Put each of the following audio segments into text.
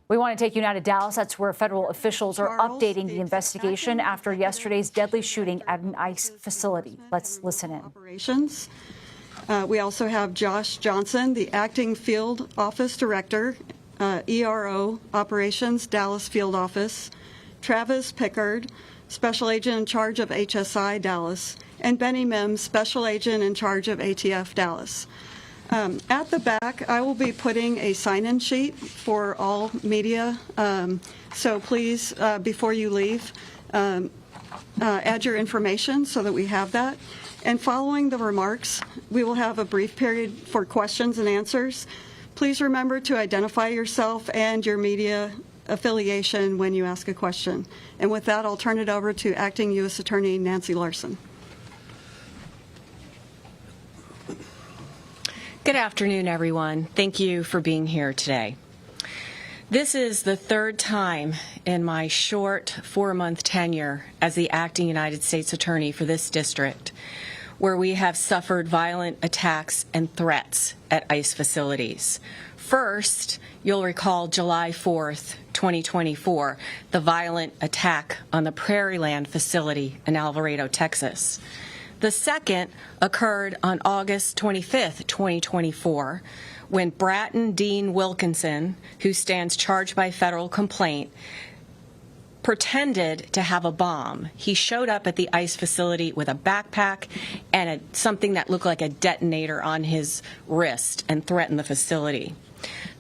We want to take you now to Dallas. That's where federal officials are updating the investigation after yesterday's deadly shooting at an ICE facility. Let's listen in. Operations. We also have Josh Johnson, the acting field office director, ERO Operations, Dallas Field Office, Travis Pickard, special agent in charge of HSI Dallas, and Benny Mims, special agent in charge of ATF Dallas. At the back, I will be putting a sign-in sheet for all media, so please, before you leave, add your information so that we have that. And following the remarks, we will have a brief period for questions and answers. Please remember to identify yourself and your media affiliation when you ask a question. And with that, I'll turn it over to Acting U.S. Attorney Nancy Larson. Good afternoon, everyone. Thank you for being here today. This is the third time in my short 4-month tenure as the acting United States Attorney for this district where we have suffered violent attacks and threats at ICE facilities. First, you'll recall July 4th, 2024, the violent attack on the Prairieland facility in Alvarado, Texas. The second occurred on August 25th, 2024, when Bratton Dean Wilkinson, who stands charged by federal complaint, pretended to have a bomb. He showed up at the ICE facility with a backpack and something that looked like a detonator on his wrist and threatened the facility.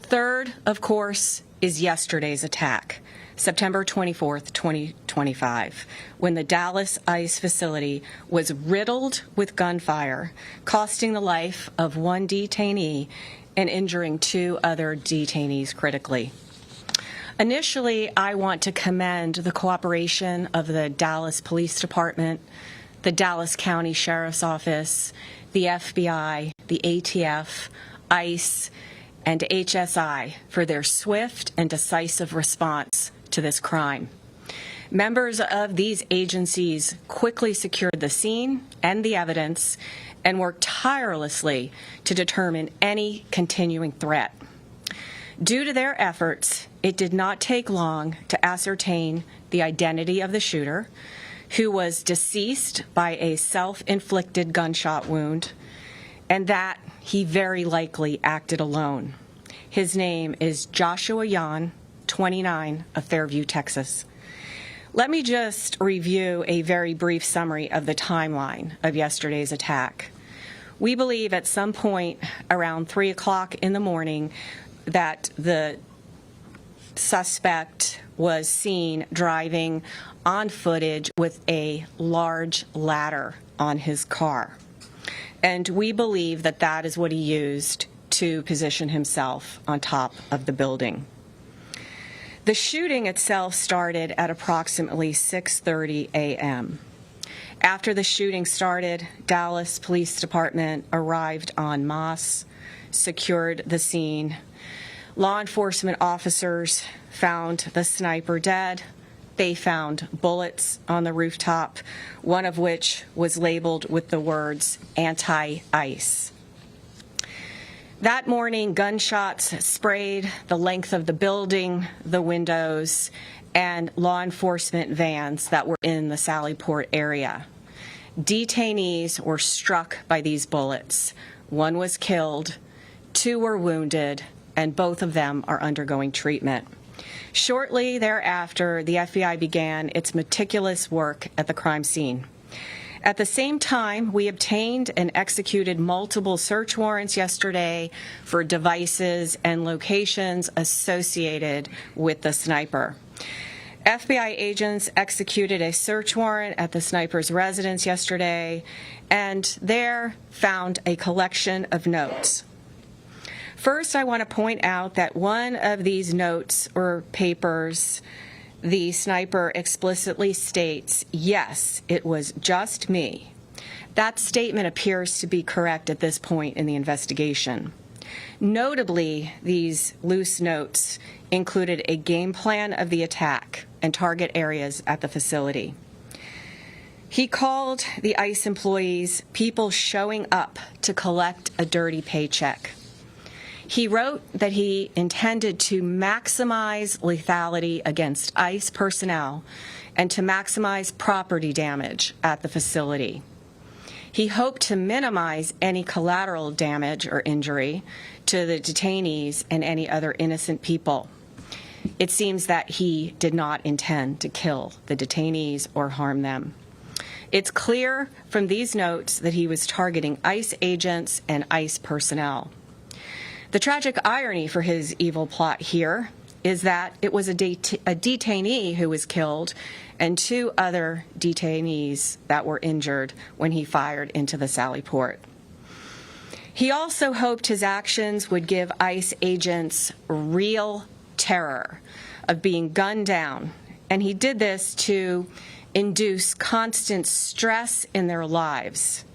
Third, of course, is yesterday's attack, September 24th, 2025, when the Dallas ICE facility was riddled with gunfire, costing the life of one detainee and injuring 2 other detainees critically. Initially, I want to commend the cooperation of the Dallas Police Department, the Dallas County Sheriff's Office, the FBI, the ATF, ICE, and HSI for their swift and decisive response to this crime. Members of these agencies quickly secured the scene and the evidence and worked tirelessly to determine any continuing threat. Due to their efforts, it did not take long to ascertain the identity of the shooter, who was deceased by a self-inflicted gunshot wound, and that he very likely acted alone. His name is Joshua Yan, 29, of Fairview, Texas. Let me just review a very brief summary of the timeline of yesterday's attack. We believe at some point around 3 o'clock in the morning that the suspect was seen driving on footage with a large ladder on his car. And we believe that that is what he used to position himself on top of the building. The shooting itself started at approximately 6:30 a.m. After the shooting started, Dallas Police Department arrived en masse, secured the scene. Law enforcement officers found the sniper dead. They found bullets on the rooftop, one of which was labeled with the words anti-ICE. That morning, gunshots sprayed the length of the building, the windows, and law enforcement vans that were in the Sallyport area. Detainees were struck by these bullets. 1 was killed, 2 were wounded, and both of them are undergoing treatment. Shortly thereafter, the FBI began its meticulous work at the crime scene. At the same time, we obtained and executed multiple search warrants yesterday for devices and locations associated with the sniper. FBI agents executed a search warrant at the sniper's residence yesterday and there found a collection of notes. First, I want to point out that one of these notes or papers, the sniper explicitly states, "Yes, it was just me." That statement appears to be correct at this point in the investigation. Notably, these loose notes included a game plan of the attack and target areas at the facility. He called the ICE employees people showing up to collect a dirty paycheck. He wrote that he intended to maximize lethality against ICE personnel and to maximize property damage at the facility. He hoped to minimize any collateral damage or injury to the detainees and any other innocent people. It seems that he did not intend to kill the detainees or harm them. It's clear from these notes that he was targeting ICE agents and ICE personnel. The tragic irony for his evil plot here is that it was a detainee who was killed and 2 other detainees that were injured when he fired into the Sally Port. He also hoped his actions would give ICE agents real terror of being gunned down, and he did this to induce constant stress in their lives.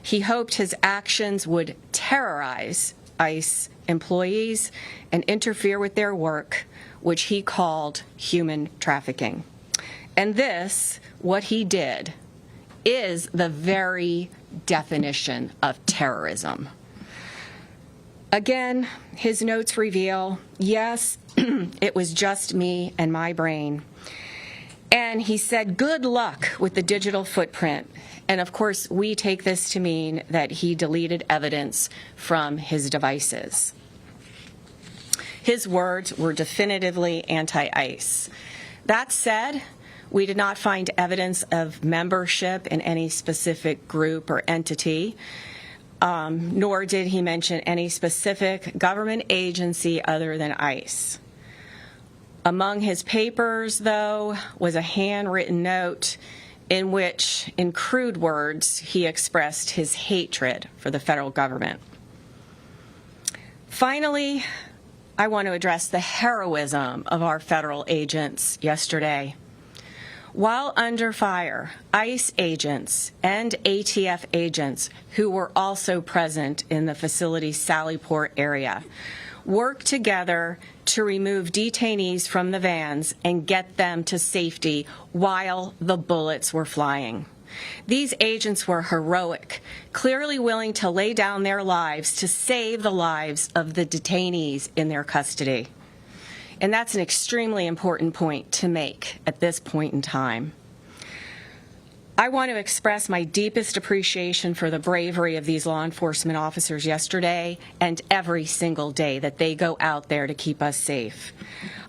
He hoped his actions would terrorize ICE employees and interfere with their work, which he called human trafficking. And this, what he did, is the very definition of terrorism. Again, his notes reveal, yes, it was just me and my brain. And he said, good luck with the digital footprint. And of course, we take this to mean that he deleted evidence from his devices. His words were definitively anti-ICE. That said, we did not find evidence of membership in any specific group or entity, nor did he mention any specific government agency other than ICE. Among his papers, though, was a handwritten note in which, in crude words, he expressed his hatred for the federal government. Finally, I want to address the heroism of our federal agents yesterday. While under fire, ICE agents and ATF agents, who were also present in the facility's Sally Port area, worked together to remove detainees from the vans and get them to safety while the bullets were flying. These agents were heroic, clearly willing to lay down their lives to save the lives of the detainees in their custody. And that's an extremely important point to make at this point in time. I want to express my deepest appreciation for the bravery of these law enforcement officers yesterday and every single day that they go out there to keep us safe.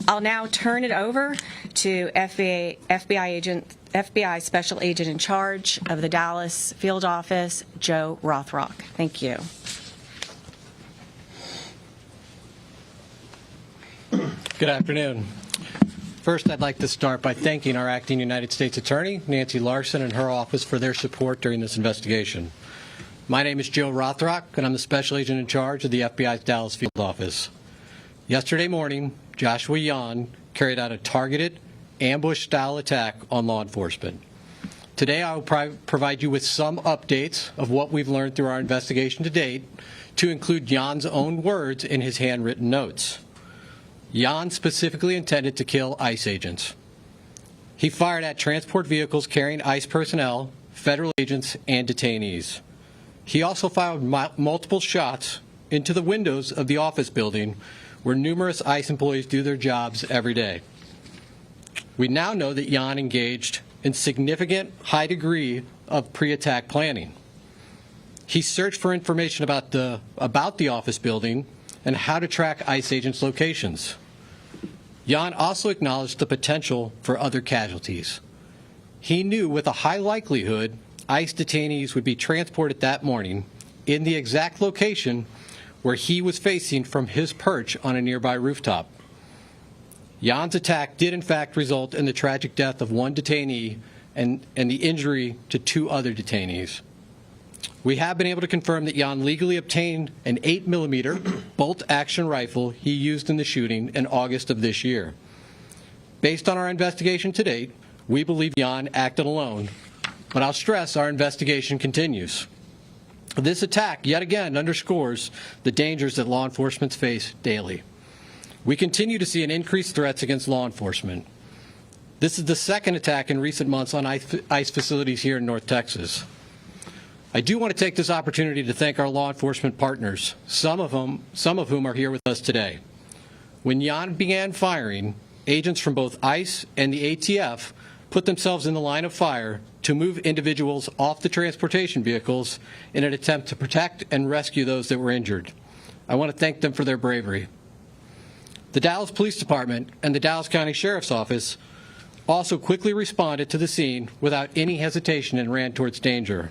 I'll now turn it over to FBI Special Agent in Charge of the Dallas Field Office, Joe Rothrock. Thank you. Good afternoon. First, I'd like to start by thanking our acting United States Attorney, Nancy Larson, and her office for their support during this investigation. My name is Joe Rothrock, and I'm the Special Agent in Charge of the FBI's Dallas Field Office. Yesterday morning, Joshua Yan carried out a targeted, ambush-style attack on law enforcement. Today, I will provide you with some updates of what we've learned through our investigation to date, to include Yan's own words in his handwritten notes. Yan specifically intended to kill ICE agents. He fired at transport vehicles carrying ICE personnel, federal agents, and detainees. He also fired multiple shots into the windows of the office building where numerous ICE employees do their jobs every day. We now know that Yan engaged in significant high degree of pre-attack planning. He searched for information about the office building and how to track ICE agents' locations. Yan also acknowledged the potential for other casualties. He knew with a high likelihood ICE detainees would be transported that morning in the exact location where he was facing from his perch on a nearby rooftop. Yan's attack did in fact result in the tragic death of one detainee and the injury to 2 other detainees. We have been able to confirm that Yan legally obtained an 8mm bolt-action rifle he used in the shooting in August of this year. Based on our investigation to date, we believe Yan acted alone, but I'll stress our investigation continues. This attack, yet again, underscores the dangers that law enforcement face daily. We continue to see an increased threats against law enforcement. This is the second attack in recent months on ICE facilities here in North Texas. I do want to take this opportunity to thank our law enforcement partners, some of whom are here with us today. When Jan began firing, agents from both ICE and the ATF put themselves in the line of fire to move individuals off the transportation vehicles in an attempt to protect and rescue those that were injured. I want to thank them for their bravery. The Dallas Police Department and the Dallas County Sheriff's Office also quickly responded to the scene without any hesitation and ran towards danger.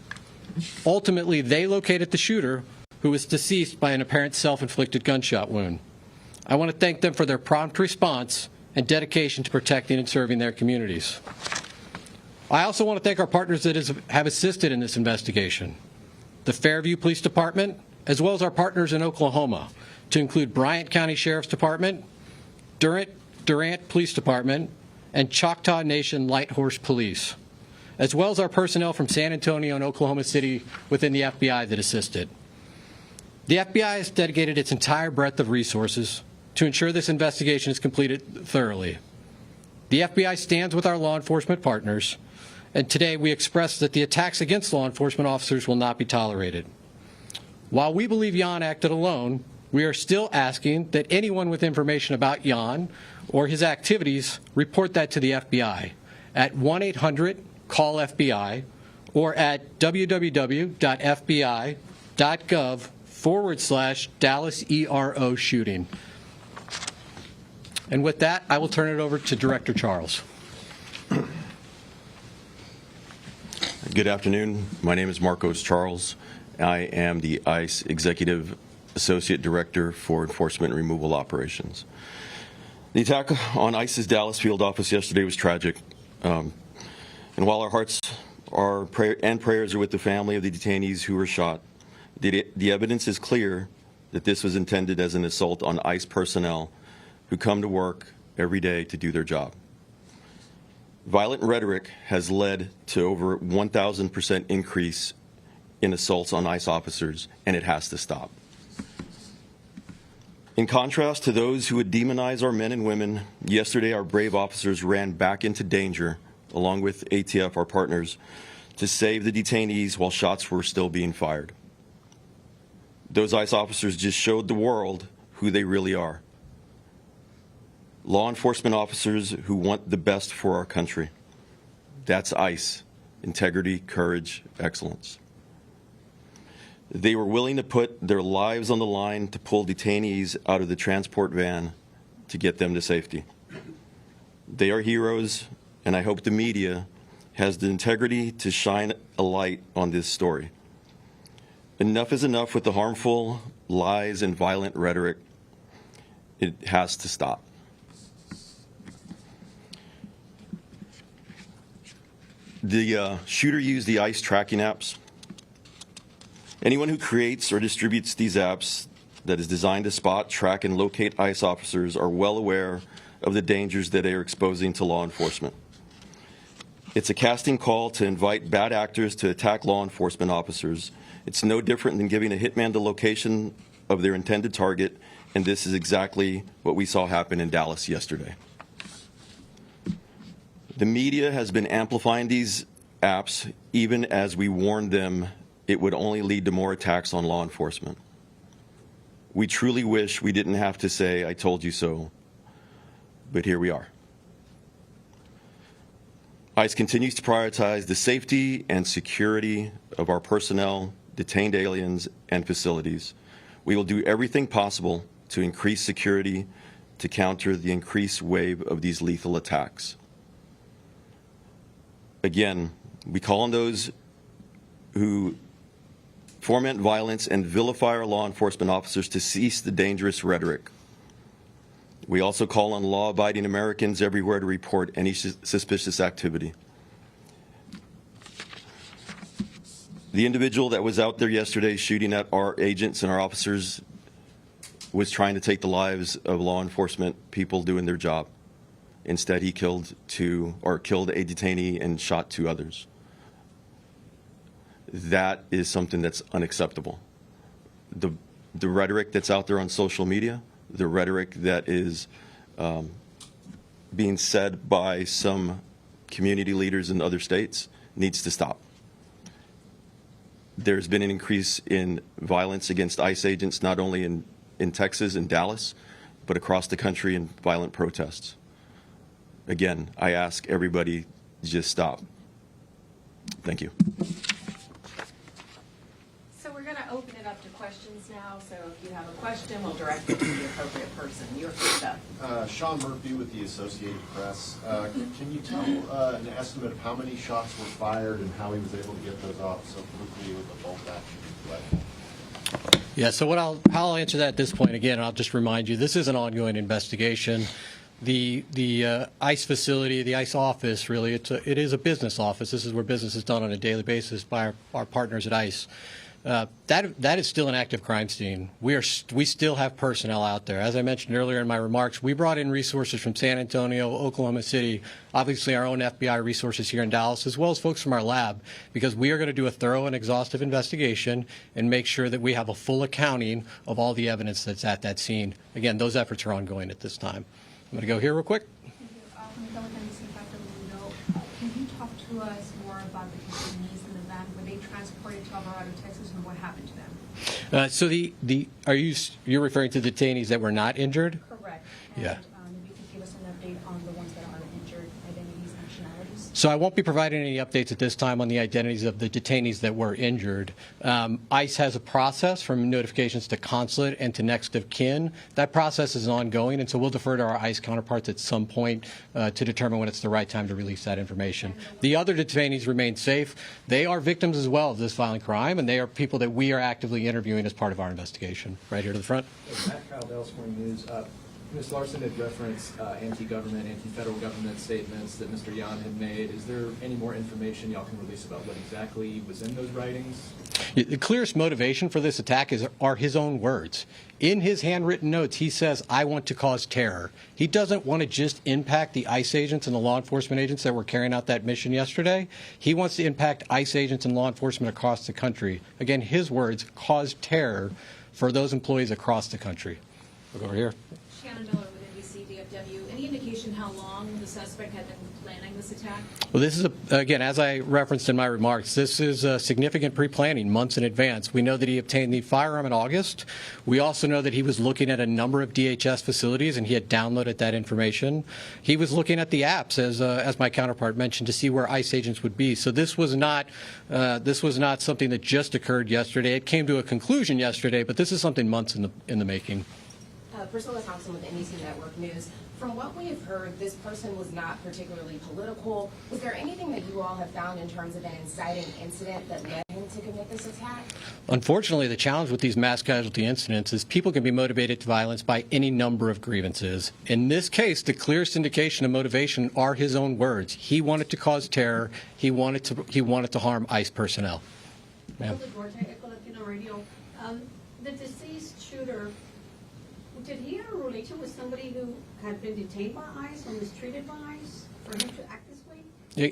Ultimately, they located the shooter, who was deceased by an apparent self-inflicted gunshot wound. I want to thank them for their prompt response and dedication to protecting and serving their communities. I also want to thank our partners that have assisted in this investigation, the Fairview Police Department, as well as our partners in Oklahoma, to include Bryant County Sheriff's Department, Durant Police Department, and Choctaw Nation Light Horse Police, as well as our personnel from San Antonio and Oklahoma City within the FBI that assisted. The FBI has dedicated its entire breadth of resources to ensure this investigation is completed thoroughly. The FBI stands with our law enforcement partners, and today we express that the attacks against law enforcement officers will not be tolerated. While we believe Jan acted alone, we are still asking that anyone with information about Jan or his activities report that to the FBI at 1-800-CALL-FBI or at www.fbi.gov/Dallas ERO shooting. And with that, I will turn it over to Director Charles. Good afternoon. My name is Marcos Charles. I am the ICE Executive Associate Director for Enforcement and Removal Operations. The attack on ICE's Dallas field office yesterday was tragic. And while our hearts and prayers are with the family of the detainees who were shot, the evidence is clear that this was intended as an assault on ICE personnel who come to work every day to do their job. Violent rhetoric has led to over 1,000% increase in assaults on ICE officers, and it has to stop. In contrast to those who would demonize our men and women, yesterday our brave officers ran back into danger, along with ATF, our partners, to save the detainees while shots were still being fired. Those ICE officers just showed the world who they really are. Law enforcement officers who want the best for our country. That's ICE. Integrity, courage, excellence. They were willing to put their lives on the line to pull detainees out of the transport van to get them to safety. They are heroes, and I hope the media has the integrity to shine a light on this story. Enough is enough with the harmful lies and violent rhetoric. It has to stop. The shooter used the ICE tracking apps. Anyone who creates or distributes these apps that is designed to spot, track, and locate ICE officers are well aware of the dangers that they are exposing to law enforcement. It's a casting call to invite bad actors to attack law enforcement officers. It's no different than giving a hitman the location of their intended target, and this is exactly what we saw happen in Dallas yesterday. The media has been amplifying these apps even as we warned them it would only lead to more attacks on law enforcement. We truly wish we didn't have to say, "I told you so," but here we are. ICE continues to prioritize the safety and security of our personnel, detained aliens, and facilities. We will do everything possible to increase security to counter the increased wave of these lethal attacks. Again, we call on those who foment violence and vilify our law enforcement officers to cease the dangerous rhetoric. We also call on law-abiding Americans everywhere to report any suspicious activity. The individual that was out there yesterday shooting at our agents and our officers was trying to take the lives of law enforcement people doing their job. Instead, he killed a detainee and shot 2 others. That is something that's unacceptable. The rhetoric that's out there on social media, the rhetoric that is being said by some community leaders in other states needs to stop. There's been an increase in violence against ICE agents, not only in Texas and Dallas, but across the country in violent protests. Again, I ask everybody to just stop. Thank you. So we're going to open it up to questions now. So if you have a question, we'll direct it to the appropriate person. You're first up. Sean Murphy with the Associated Press. Can you tell an estimate of how many shots were fired and how he was able to get those off so quickly with the bolt action rifle? Yeah, so how I'll answer that at this point, again, I'll just remind you, this is an ongoing investigation. The ICE facility, the ICE office, really, it is a business office. This is where business is done on a daily basis by our partners at ICE. That is still an active crime scene. We still have personnel out there. As I mentioned earlier in my remarks, we brought in resources from San Antonio, Oklahoma City, obviously our own FBI resources here in Dallas, as well as folks from our lab, because we are going to do a thorough and exhaustive investigation and make sure that we have a full accounting of all the evidence that's at that scene. Again, those efforts are ongoing at this time. I'm going to go here real quick. Can you talk to us more about the detainees in the van? Were they transported to Alvarado, Texas, and what happened to them? So you're referring to detainees that were not injured? Correct. Yeah. And if you could give us an update on the ones that are injured, identities, nationalities. So I won't be providing any updates at this time on the identities of the detainees that were injured. ICE has a process from notifications to consulate and to next of kin. That process is ongoing, and so we'll defer to our ICE counterparts at some point to determine when it's the right time to release that information. The other detainees remain safe. They are victims as well of this violent crime, and they are people that we are actively interviewing as part of our investigation. Right here to the front. Matt Kyle, Dallas Morning News. Ms. Larson had referenced anti-government, anti-federal government statements that Mr. Yan had made. Is there any more information y'all can release about what exactly was in those writings? The clearest motivation for this attack are his own words. In his handwritten notes, he says, "I want to cause terror." He doesn't want to just impact the ICE agents and the law enforcement agents that were carrying out that mission yesterday. He wants to impact ICE agents and law enforcement across the country. Again, his words, cause terror for those employees across the country. Look over here. Shannon Miller with NBC DFW. Any indication how long the suspect had been planning this attack? Well, this is, again, as I referenced in my remarks, this is significant pre-planning, months in advance. We know that he obtained the firearm in August. We also know that he was looking at a number of DHS facilities, and he had downloaded that information. He was looking at the apps, as my counterpart mentioned, to see where ICE agents would be. So this was not something that just occurred yesterday. It came to a conclusion yesterday, but this is something months in the making. Priscilla Thompson with NBC Network News. From what we have heard, this person was not particularly political. Was there anything that you all have found in terms of an inciting incident that led him to commit this attack? Unfortunately, the challenge with these mass casualty incidents is people can be motivated to violence by any number of grievances. In this case, the clearest indication of motivation are his own words. He wanted to cause terror. He wanted to harm ICE personnel. Ma'am. The deceased shooter, did he have a relation with somebody who had been detained by ICE or mistreated by ICE for him to act this way?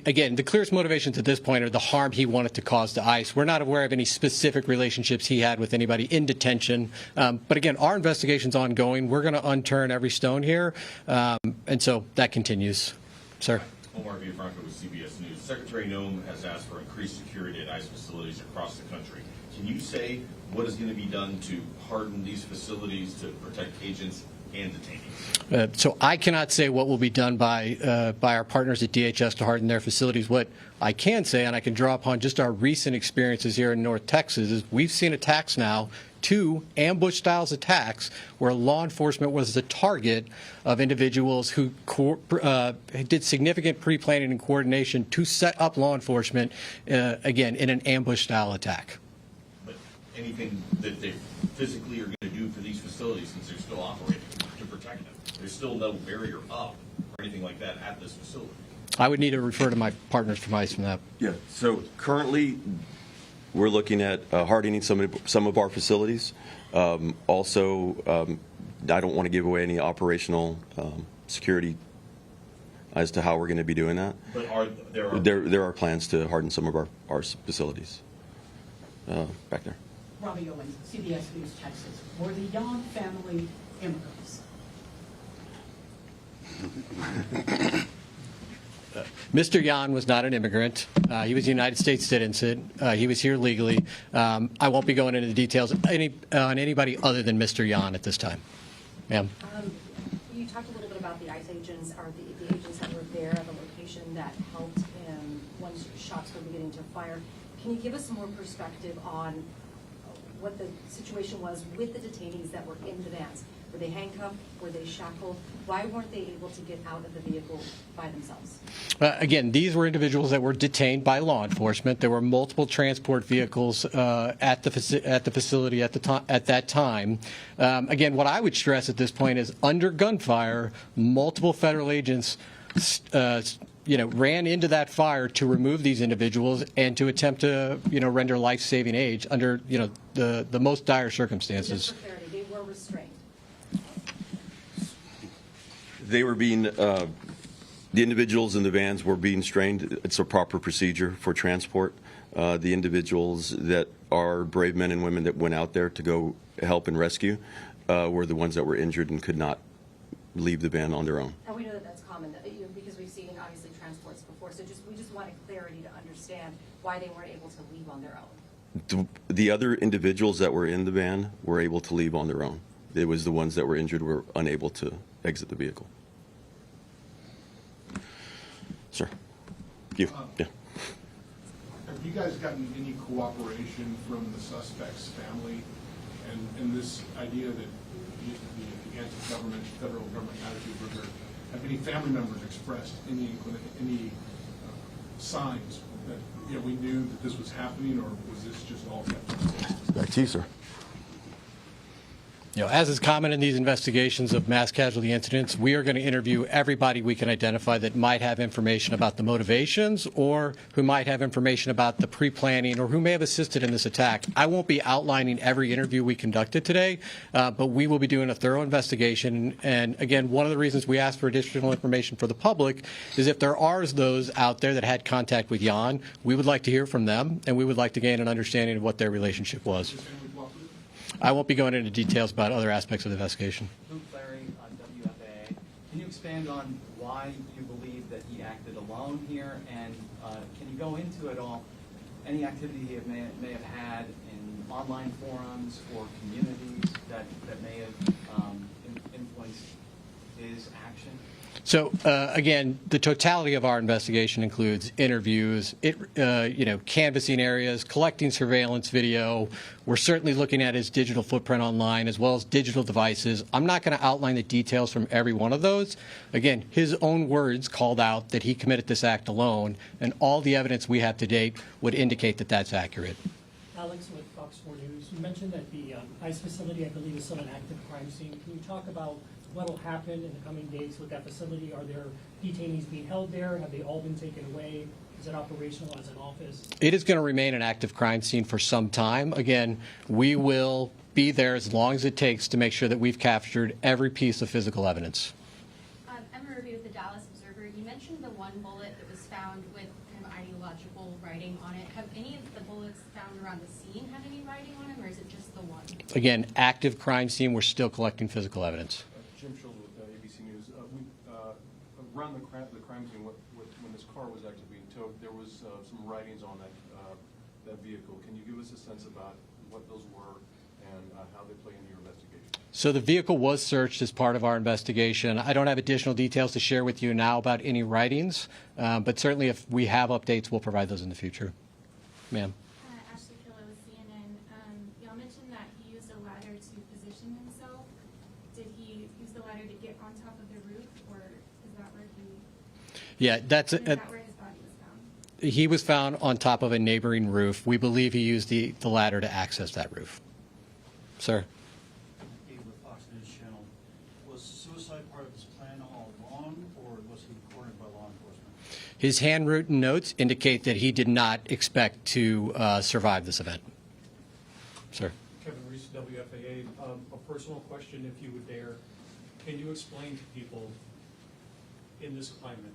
Again, the clearest motivations at this point are the harm he wanted to cause to ICE. We're not aware of any specific relationships he had with anybody in detention. But again, our investigation's ongoing. We're going to unturn every stone here. And so that continues. Sir. Omar Villafranca with CBS News. Secretary Noem has asked for increased security at ICE facilities across the country. Can you say what is going to be done to harden these facilities to protect agents and detainees? So I cannot say what will be done by our partners at DHS to harden their facilities. What I can say, and I can draw upon just our recent experiences here in North Texas, is we've seen attacks now, 2 ambush-style attacks, where law enforcement was the target of individuals who did significant pre-planning and coordination to set up law enforcement, again, in an ambush-style attack. Anything that they physically are going to do for these facilities since they're still operating to protect them? There's still no barrier up or anything like that at this facility. I would need to refer to my partners from ICE from that. Yeah. So currently, we're looking at hardening some of our facilities. Also, I don't want to give away any operational security as to how we're going to be doing that. But there are plans to harden some of our facilities back there. Robbie Owens, CBS News, Texas. Were the Yan family immigrants? Mr. Yan was not an immigrant. He was a United States citizen. He was here legally. I won't be going into the details on anybody other than Mr. Yan at this time. Ma'am. You talked a little bit about the ICE agents, or the agents that were there at the location that helped him when shots were beginning to fire. Can you give us some more perspective on what the situation was with the detainees that were in the vans? Were they handcuffed? Were they shackled? Why weren't they able to get out of the vehicle by themselves? Again, these were individuals that were detained by law enforcement. There were multiple transport vehicles at the facility at that time. Again, what I would stress at this point is under gunfire, multiple federal agents ran into that fire to remove these individuals and to attempt to render life-saving aid under the most dire circumstances. Just for clarity, they were restrained. They were being, the individuals in the vans were being strained. It's a proper procedure for transport. The individuals that are brave men and women that went out there to go help and rescue were the ones that were injured and could not leave the van on their own. And we know that that's common because we've seen obviously transports before. So we just wanted clarity to understand why they weren't able to leave on their own. The other individuals that were in the van were able to leave on their own. It was the ones that were injured were unable to exit the vehicle. Sir, you. Yeah. Have you guys gotten any cooperation from the suspect's family and this idea that the anti-government, federal government attitude was there? Have any family members expressed any signs that we knew that this was happening, or was this just all kept? Back to you, sir. As is common in these investigations of mass casualty incidents, we are going to interview everybody we can identify that might have information about the motivations or who might have information about the pre-planning or who may have assisted in this attack. I won't be outlining every interview we conducted today, but we will be doing a thorough investigation. And again, one of the reasons we ask for additional information for the public is if there are those out there that had contact with Jan, we would like to hear from them, and we would like to gain an understanding of what their relationship was. I won't be going into details about other aspects of the investigation. Luke Larry on WFAA. Can you expand on why you believe that he acted alone here, and can you go into it all, any activity he may have had in online forums or communities that may have influenced his action? So again, the totality of our investigation includes interviews, canvassing areas, collecting surveillance video. We're certainly looking at his digital footprint online as well as digital devices. I'm not going to outline the details from every one of those. Again, his own words called out that he committed this act alone, and all the evidence we have to date would indicate that that's accurate. Alex with Fox 4 News. You mentioned that the ICE facility, I believe, is still an active crime scene. Can you talk about what will happen in the coming days with that facility? Are there detainees being held there? Have they all been taken away? Is it operational as an office? It is going to remain an active crime scene for some time. Again, we will be there as long as it takes to make sure that we've captured every piece of physical evidence. Emma Ruby with the Dallas Observer. You mentioned the one bullet that was found with kind of ideological writing on it. Have any of the bullets found around the scene have any writing on them, or is it just the one? Again, active crime scene. We're still collecting physical evidence. Jim Schultz with ABC News. Around the crime scene, when this car was actually being towed, there was some writings on that vehicle. Can you give us a sense about what those were and how they play into your investigation? So the vehicle was searched as part of our investigation. I don't have additional details to share with you now about any writings, but certainly if we have updates, we'll provide those in the future. Ma'am. Ashley Pillow with CNN. Y'all mentioned that he used a ladder to position himself. Did he use the ladder to get on top of the roof, or is that where he? Yeah, that's is that where his body was found? He was found on top of a neighboring roof. We believe he used the ladder to access that roof. Sir. With Fox News Channel, was suicide part of his plan all along, or was he cornered by law enforcement? His handwritten notes indicate that he did not expect to survive this event. Sir. Kevin Reese, WFAA. A personal question, if you would dare. Can you explain to people in this climate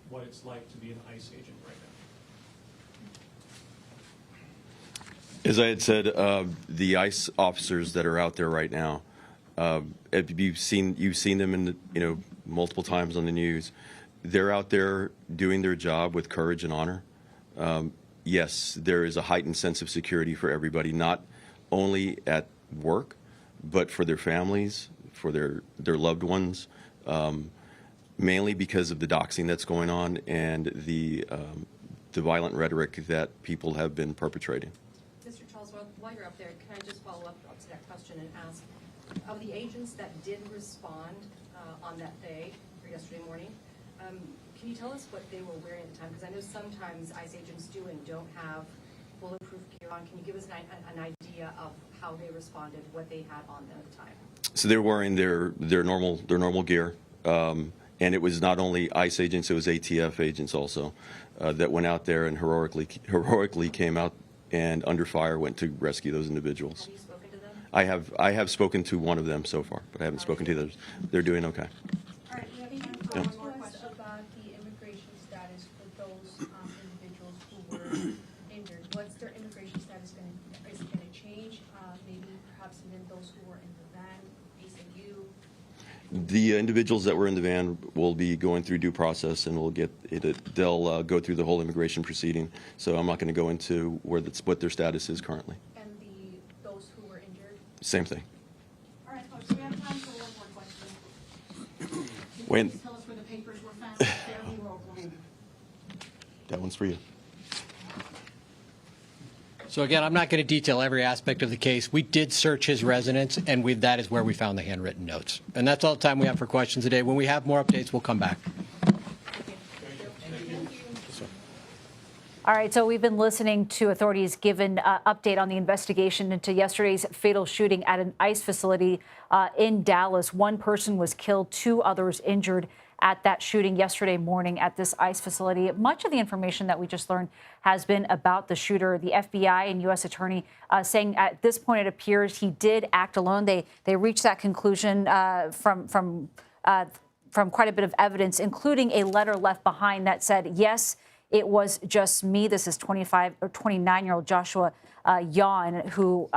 what it's like to be an ICE agent right now? As I had said, the ICE officers that are out there right now, you've seen them in multiple times on the news. they're out there doing their job with courage and honor. Yes, there is a heightened sense of security for everybody, not only at work, but for their families, for their loved ones, mainly because of the doxing that's going on and the violent rhetoric that people have been perpetrating. Mr. Charles, while you're up there, can I just follow up to that question and ask, of the agents that did respond on that day, or yesterday morning, can you tell us what they were wearing at the time? Because I know sometimes ICE agents do and don't have bulletproof gear on. Can you give us an idea of how they responded, what they had on them at the time? So they're wearing their normal gear, and it was not only ICE agents, it was ATF agents also that went out there and heroically came out and under fire went to rescue those individuals. Have you spoken to them? I have spoken to one of them so far, but I haven't spoken to the others. They're doing okay. All right, we have one more question about the immigration status for those individuals who were injured. What's their immigration status going to, is it going to change? Maybe perhaps even those who were in the van, ACU? The individuals that were in the van will be going through due process, and they'll go through the whole immigration proceeding. So I'm not going to go into what their status is currently. And those who were injured? Same thing. All right, folks, we have time for one more question. When Please tell us where the papers were found in Fairview, Oklahoma. that one's for you. So again, I'm not going to detail every aspect of the case. We did search his residence, and that is where we found the handwritten notes. And that's all the time we have for questions today. When we have more updates, we'll come back. All right, so we've been listening to authorities give an update on the investigation into yesterday's fatal shooting at an ICE facility in Dallas. One person was killed, 2 others injured at that shooting yesterday morning at this ICE facility. Much of the information that we just learned has been about the shooter. The FBI and U.S. Attorney saying at this point it appears he did act alone. They reached that conclusion from quite a bit of evidence, including a letter left behind that said, yes, it was just me. This is 29-year-old Joshua Yan, who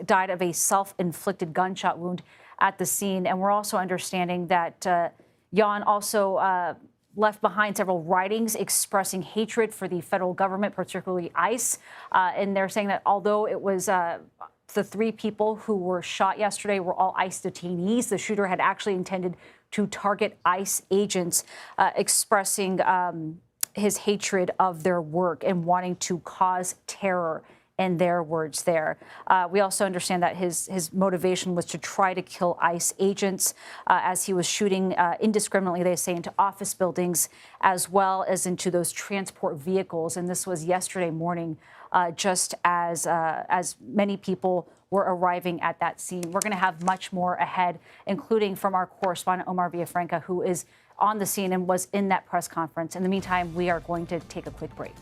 died of a self-inflicted gunshot wound at the scene. And we're also understanding that Yan also left behind several writings expressing hatred for the federal government, particularly ICE. And they're saying that although it was the 3 people who were shot yesterday were all ICE detainees, the shooter had actually intended to target ICE agents, expressing his hatred of their work and wanting to cause terror, in their words there. We also understand that his motivation was to try to kill ICE agents as he was shooting indiscriminately, they say, into office buildings as well as into those transport vehicles. And this was yesterday morning, just as many people were arriving at that scene. We're going to have much more ahead, including from our correspondent, Omar Villafranca, who is on the scene and was in that press conference. In the meantime, we are going to take a quick break.